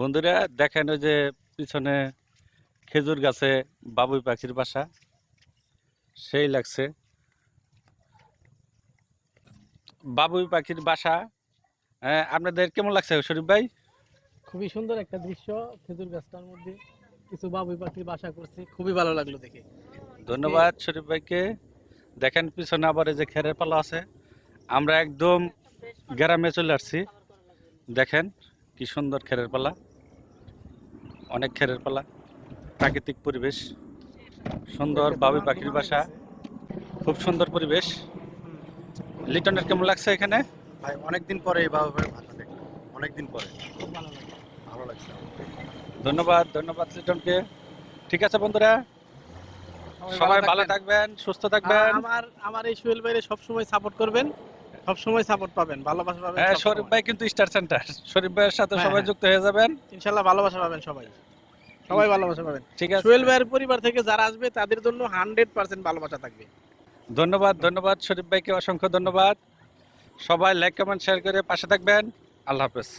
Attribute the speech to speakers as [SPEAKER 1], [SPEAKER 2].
[SPEAKER 1] বন্ধুরা দেখেন ওই যে পিছনে খেজুর গাছে বাবুই পাখির বাসা, সেই লাগছে বাবুই পাখির বাসা। আপনাদের কেমন লাগছে শরীফ ভাই?
[SPEAKER 2] খুবই সুন্দর একটা দৃশ্য। খেজুর গাছটার মধ্যে কিছু বাবুই পাখি বাসা করছে, খুবই ভালো লাগলো দেখে। আজকে
[SPEAKER 1] ধন্যবাদ শরীফ ভাইকে। দেখেন পিছনে আবার এই যে খেরের পালা আছে। আমরা একদম গ্রামে চলে আসছি। দেখেন কি সুন্দর খেরের পালা, অনেক খেরের পালা, প্রাকৃতিক পরিবেশ, সুন্দর
[SPEAKER 2] একটা
[SPEAKER 1] বাবুই
[SPEAKER 2] দোকান
[SPEAKER 1] পাখির
[SPEAKER 2] দোকান
[SPEAKER 1] বাসা,
[SPEAKER 2] হইতেছে।
[SPEAKER 1] খুব সুন্দর পরিবেশ। লিটনের কেমন লাগছে এখানে?
[SPEAKER 3] ভাই অনেকদিন পরে এইভাবে ভাষা দেখলাম, অনেকদিন পরে।
[SPEAKER 2] খুব ভালো লাগলো।
[SPEAKER 3] ভালো লাগছে
[SPEAKER 1] ধন্যবাদ ধন্যবাদ লিটনকে। ঠিক আছে বন্ধুরা, সবাই ভালো থাকবেন, সুস্থ থাকবেন।
[SPEAKER 2] আমার আমার এই সোহেল ভাইরে সবসময় সাপোর্ট করবেন, সবসময় সাপোর্ট পাবেন, ভালোবাসা পাবেন।
[SPEAKER 1] হ্যাঁ,
[SPEAKER 2] সবসময়।
[SPEAKER 1] শরীফ ভাই কিন্তু স্টার সেন্টার। শরীফ ভাইয়ের সাথে
[SPEAKER 2] হ্যাঁ,
[SPEAKER 1] সবাই
[SPEAKER 2] হ্যাঁ।
[SPEAKER 1] যুক্ত হয়ে যাবেন।
[SPEAKER 2] ইনশাল্লাহ ভালোবাসা পাবেন সবাই, সবাই ভালোবাসা পাবেন।
[SPEAKER 1] ঠিক আছে,
[SPEAKER 2] সোহেল ভাইয়ের পরিবার থেকে যারা আসবে তাদের জন্য 100% ভালোবাসা থাকবে।
[SPEAKER 1] ধন্যবাদ ধন্যবাদ শরীফ ভাইকে অসংখ্য ধন্যবাদ। সবাই লাইক কমেন্ট শেয়ার করে পাশে থাকবেন। আল্লাহ হাফেজ।